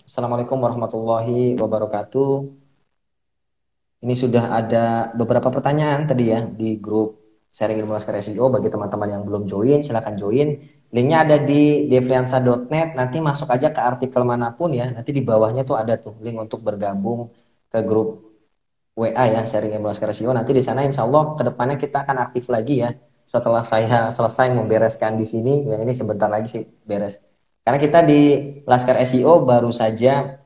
Assalamualaikum warahmatullahi wabarakatuh. Ini sudah ada beberapa pertanyaan tadi ya di grup sharing ilmu laskar SEO. Bagi teman-teman yang belum join, silahkan join. Linknya ada di devriansa.net. Nanti masuk aja ke artikel manapun ya. Nanti di bawahnya tuh ada tuh link untuk bergabung ke grup WA ya, sharing ilmu laskar SEO. Nanti di sana insya Allah kedepannya kita akan aktif lagi ya. Setelah saya selesai membereskan di sini, ya ini sebentar lagi sih beres. Karena kita di Laskar SEO baru saja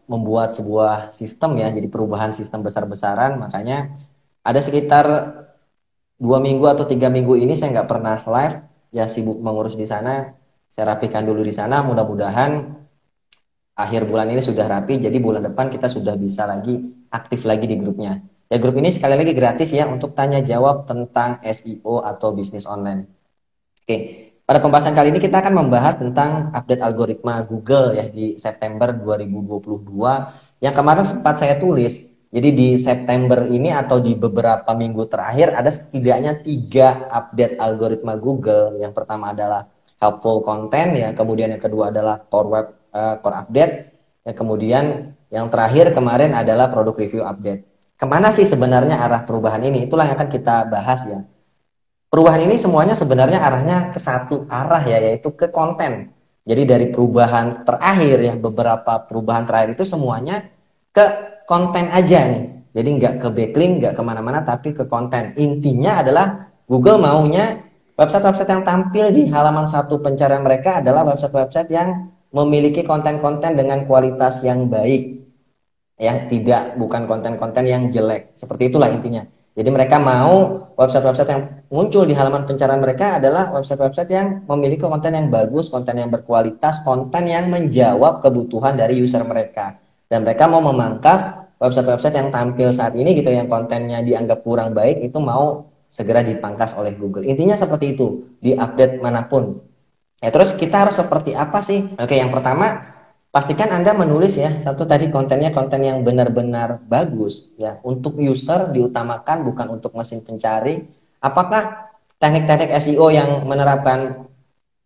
membuat sebuah sistem ya, jadi perubahan sistem besar-besaran. Makanya ada sekitar 2 minggu atau 3 minggu ini saya nggak pernah live, ya sibuk mengurus di sana. Saya rapikan dulu di sana. Mudah-mudahan akhir bulan ini sudah rapi, jadi bulan depan kita sudah bisa lagi aktif lagi di grupnya. Ya grup ini sekali lagi gratis ya untuk tanya jawab tentang SEO atau bisnis online. Oke, pada pembahasan kali ini kita akan membahas tentang update algoritma Google ya di September 2022 yang kemarin sempat saya tulis. Jadi di September ini atau di beberapa minggu terakhir ada setidaknya 3 update algoritma Google. Yang pertama adalah helpful content ya, kemudian yang kedua adalah core update, ya, kemudian yang terakhir kemarin adalah produk review update. Kemana sih sebenarnya arah perubahan ini? Itulah yang akan kita bahas ya. Perubahan ini semuanya sebenarnya arahnya ke satu arah ya, yaitu ke konten. Jadi dari perubahan terakhir ya, beberapa perubahan terakhir itu semuanya ke konten aja nih. Jadi nggak ke backlink, nggak kemana-mana, tapi ke konten. Intinya adalah Google maunya website-website yang tampil di halaman satu pencarian mereka adalah website-website yang memiliki konten-konten dengan kualitas yang baik. Ya, tidak, bukan konten-konten yang jelek. Seperti itulah intinya. Jadi mereka mau website-website yang muncul di halaman pencarian mereka adalah website-website yang memiliki konten yang bagus, konten yang berkualitas, konten yang menjawab kebutuhan dari user mereka. Dan mereka mau memangkas website-website yang tampil saat ini gitu, yang kontennya dianggap kurang baik, itu mau segera dipangkas oleh Google. Intinya seperti itu, di update manapun. Ya, terus kita harus seperti apa sih? Oke, yang pertama, pastikan Anda menulis ya, satu tadi kontennya konten yang benar-benar bagus ya, untuk user diutamakan bukan untuk mesin pencari. Apakah teknik-teknik SEO yang menerapkan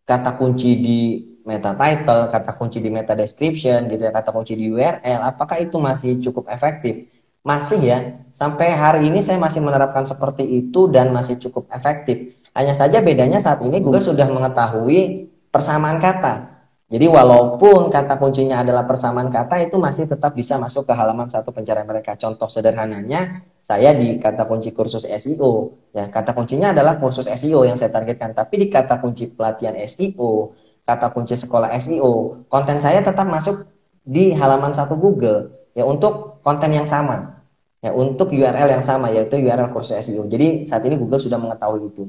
kata kunci di meta title, kata kunci di meta description gitu ya, kata kunci di URL, apakah itu masih cukup efektif? Masih ya, sampai hari ini saya masih menerapkan seperti itu dan masih cukup efektif. Hanya saja bedanya saat ini Google sudah mengetahui persamaan kata. Jadi walaupun kata kuncinya adalah persamaan kata, itu masih tetap bisa masuk ke halaman satu pencarian mereka. Contoh sederhananya, saya di kata kunci kursus SEO. Ya, kata kuncinya adalah kursus SEO yang saya targetkan. Tapi di kata kunci pelatihan SEO, kata kunci sekolah SEO, konten saya tetap masuk di halaman satu Google. Ya, untuk konten yang sama. Ya, untuk URL yang sama, yaitu URL kursus SEO. Jadi saat ini Google sudah mengetahui itu.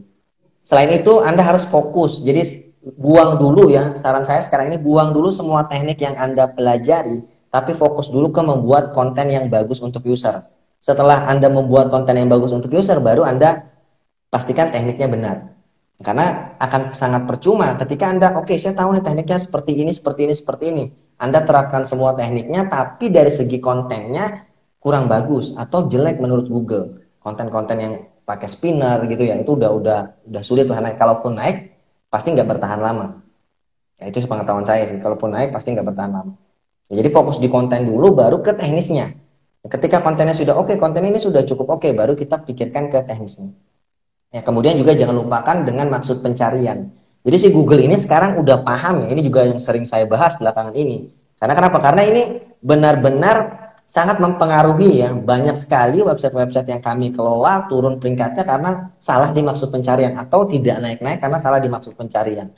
Selain itu, Anda harus fokus. Jadi buang dulu ya, saran saya sekarang ini buang dulu semua teknik yang Anda pelajari, tapi fokus dulu ke membuat konten yang bagus untuk user. Setelah Anda membuat konten yang bagus untuk user, baru Anda pastikan tekniknya benar. Karena akan sangat percuma ketika Anda, oke, saya tahu nih tekniknya seperti ini, seperti ini, seperti ini. Anda terapkan semua tekniknya, tapi dari segi kontennya kurang bagus atau jelek menurut Google. Konten-konten yang pakai spinner gitu ya, itu udah sulit lah naik. Kalaupun naik, pasti nggak bertahan lama. Ya, itu sepengetahuan saya sih. Kalaupun naik, pasti nggak bertahan lama. Ya, jadi fokus di konten dulu, baru ke teknisnya. Ketika kontennya sudah oke, konten ini sudah cukup oke, baru kita pikirkan ke teknisnya. Ya, kemudian juga jangan lupakan dengan maksud pencarian. Jadi si Google ini sekarang udah paham ya, ini juga yang sering saya bahas belakangan ini. Karena kenapa? Karena ini benar-benar sangat mempengaruhi ya. Banyak sekali website-website yang kami kelola turun peringkatnya karena salah di maksud pencarian atau tidak naik-naik karena salah di maksud pencarian.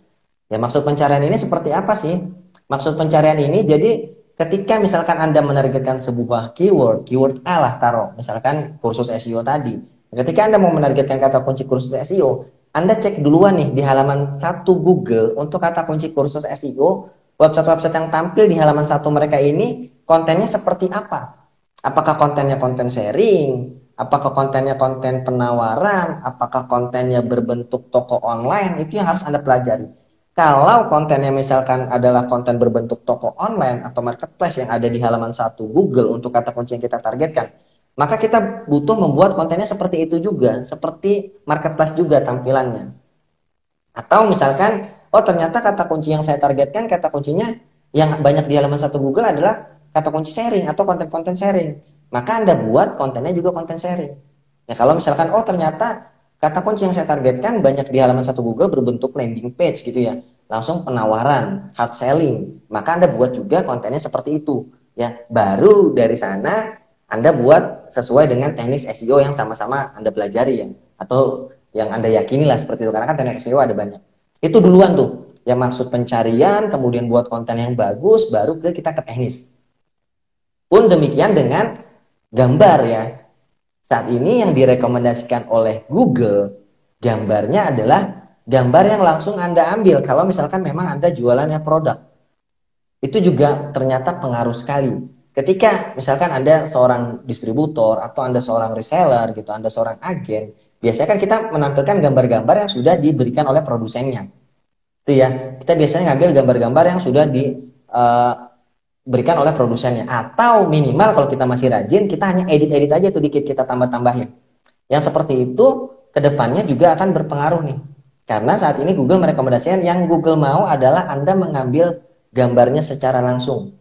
Ya, maksud pencarian ini seperti apa sih? Maksud pencarian ini jadi ketika misalkan Anda menargetkan sebuah keyword A lah taruh, misalkan kursus SEO tadi. Ketika Anda mau menargetkan kata kunci kursus SEO, Anda cek duluan nih di halaman satu Google untuk kata kunci kursus SEO, website-website yang tampil di halaman satu mereka ini kontennya seperti apa? Apakah kontennya konten sharing? Apakah kontennya konten penawaran? Apakah kontennya berbentuk toko online? Itu yang harus Anda pelajari. Kalau kontennya misalkan adalah konten berbentuk toko online atau marketplace yang ada di halaman satu Google untuk kata kunci yang kita targetkan, maka kita butuh membuat kontennya seperti itu juga, seperti marketplace juga tampilannya. Atau misalkan, oh ternyata kata kunci yang saya targetkan, kata kuncinya yang banyak di halaman satu Google adalah kata kunci sharing atau konten-konten sharing. Maka Anda buat kontennya juga konten sharing. Ya kalau misalkan, oh ternyata kata kunci yang saya targetkan banyak di halaman satu Google berbentuk landing page gitu ya. Langsung penawaran, hard selling. Maka Anda buat juga kontennya seperti itu. Ya, baru dari sana Anda buat sesuai dengan teknik SEO yang sama-sama Anda pelajari ya. Atau yang Anda yakini lah seperti itu. Karena kan teknik SEO ada banyak. Itu duluan tuh. Yang maksud pencarian, kemudian buat konten yang bagus, baru kita ke teknis. Pun demikian dengan gambar ya. Saat ini yang direkomendasikan oleh Google, gambarnya adalah gambar yang langsung Anda ambil. Kalau misalkan memang Anda jualannya produk. Itu juga ternyata pengaruh sekali. Ketika misalkan Anda seorang distributor atau Anda seorang reseller gitu, Anda seorang agen, biasanya kan kita menampilkan gambar-gambar yang sudah diberikan oleh produsennya. Itu ya. Kita biasanya ngambil gambar-gambar yang sudah diberikan oleh produsennya, atau minimal kalau kita masih rajin kita hanya edit-edit aja tuh dikit, kita tambah-tambahin. Yang seperti itu kedepannya juga akan berpengaruh nih, karena saat ini Google merekomendasikan yang Google mau adalah Anda mengambil gambarnya secara langsung,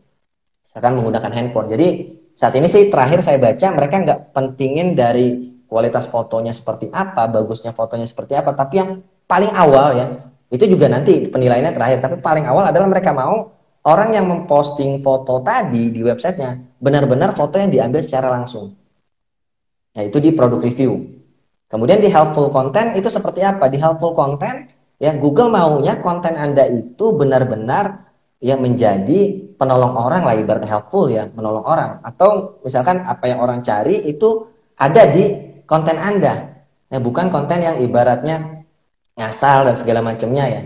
misalkan menggunakan handphone. Jadi saat ini sih terakhir saya baca mereka nggak pentingin dari kualitas fotonya seperti apa, bagusnya fotonya seperti apa, tapi yang paling awal ya, itu juga nanti penilaiannya terakhir, tapi paling awal adalah mereka mau orang yang memposting foto tadi di websitenya benar-benar foto yang diambil secara langsung. Nah, itu di produk review. Kemudian di helpful content itu seperti apa? Di helpful content ya Google maunya konten Anda itu benar-benar ya menjadi penolong orang lah, ibaratnya helpful ya, menolong orang. Atau misalkan apa yang orang cari itu ada di konten Anda. Nah, bukan konten yang ibaratnya ngasal dan segala macamnya ya.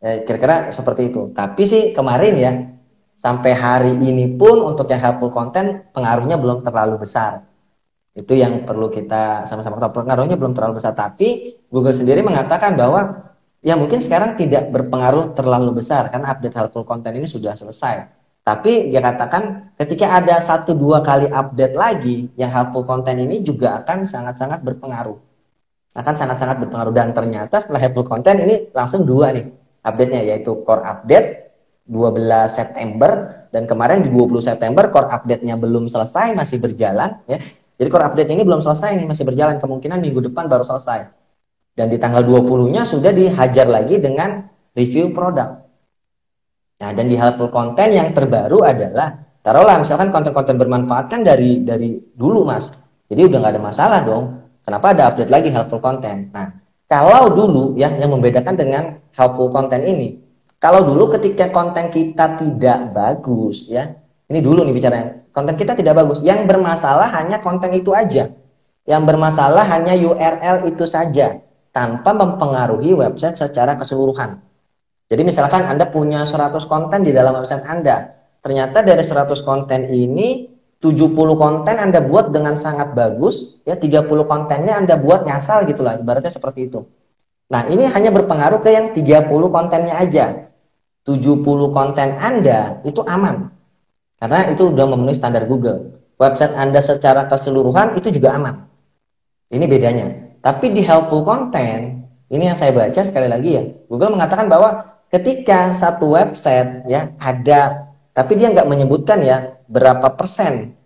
Kira-kira seperti itu. Tapi sih kemarin ya, sampai hari ini pun untuk yang helpful content pengaruhnya belum terlalu besar. Itu yang perlu kita sama-sama tahu, pengaruhnya belum terlalu besar. Tapi Google sendiri mengatakan bahwa ya mungkin sekarang tidak berpengaruh terlalu besar karena update helpful content ini sudah selesai. Tapi dia katakan ketika ada 1-2 kali update lagi, yang helpful content ini juga akan sangat-sangat berpengaruh. Akan sangat-sangat berpengaruh. Dan ternyata setelah helpful content ini langsung 2 nih update-nya, yaitu core update 12 September dan kemarin di 20 September core update-nya belum selesai, masih berjalan ya. Jadi core update ini belum selesai nih, masih berjalan, kemungkinan minggu depan baru selesai. Dan di tanggal 20-nya sudah dihajar lagi dengan review produk. Nah, dan di helpful content yang terbaru adalah, taruhlah misalkan konten-konten bermanfaat kan dari dulu Mas. Jadi udah nggak ada masalah dong. Kenapa ada update lagi helpful content? Nah, kalau dulu ya yang membedakan dengan helpful content ini, kalau dulu ketika konten kita tidak bagus ya, ini dulu nih bicaranya, konten kita tidak bagus, yang bermasalah hanya konten itu aja, yang bermasalah hanya URL itu saja, tanpa mempengaruhi website secara keseluruhan. Jadi misalkan Anda punya 100 konten di dalam website Anda, ternyata dari 100 konten ini 70 konten Anda buat dengan sangat bagus, ya 30 kontennya Anda buat ngasal gitulah, ibaratnya seperti itu. Nah, ini hanya berpengaruh ke yang 30 kontennya aja. 70 konten Anda itu aman. Karena itu sudah memenuhi standar Google. Website Anda secara keseluruhan itu juga aman. Ini bedanya. Tapi di helpful content, ini yang saya baca sekali lagi ya, Google mengatakan bahwa ketika satu website ya ada, tapi dia nggak menyebutkan ya berapa persen.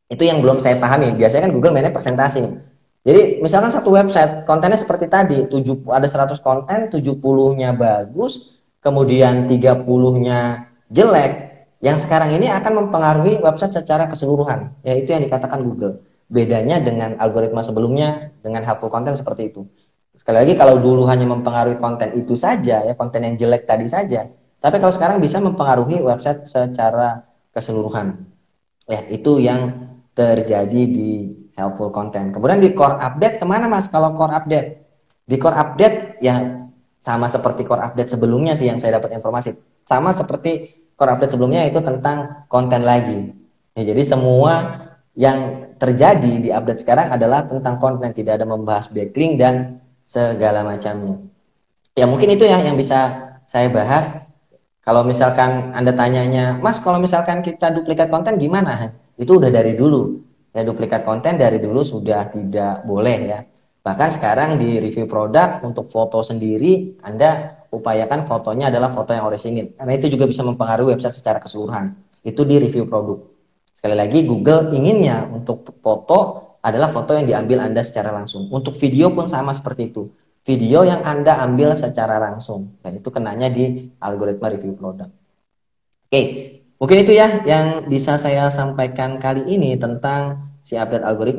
Itu yang belum saya pahami. Biasanya kan Google mainnya persentase nih. Jadi misalkan satu website kontennya seperti tadi, ada 100 konten, 70-nya bagus, kemudian 30-nya jelek. Yang sekarang ini akan mempengaruhi website secara keseluruhan. Yaitu yang dikatakan Google. Bedanya dengan algoritma sebelumnya, dengan helpful content seperti itu. Sekali lagi, kalau dulu hanya mempengaruhi konten itu saja, ya konten yang jelek tadi saja. Tapi kalau sekarang bisa mempengaruhi website secara keseluruhan. Ya, itu yang terjadi di helpful content. Kemudian di core update, kemana Mas kalau core update? Di core update, ya sama seperti core update sebelumnya sih yang saya dapat informasi. Sama seperti core update sebelumnya, itu tentang konten lagi. Ya, jadi semua yang terjadi di update sekarang adalah tentang konten, tidak ada membahas backlink dan segala macamnya. Ya mungkin itu ya yang bisa saya bahas. Kalau misalkan Anda tanyanya, Mas kalau misalkan kita duplikat konten gimana? Itu udah dari dulu. Ya duplikat konten dari dulu sudah tidak boleh ya. Bahkan sekarang di review produk untuk foto sendiri Anda upayakan fotonya adalah foto yang orisinil. Karena itu juga bisa mempengaruhi website secara keseluruhan. Itu di review produk. Sekali lagi, Google inginnya untuk foto adalah foto yang diambil Anda secara langsung. Untuk video pun sama seperti itu. Video yang Anda ambil secara langsung. Dan itu kenanya di algoritma review produk. Oke, mungkin itu ya yang bisa saya sampaikan kali ini tentang si update algoritma.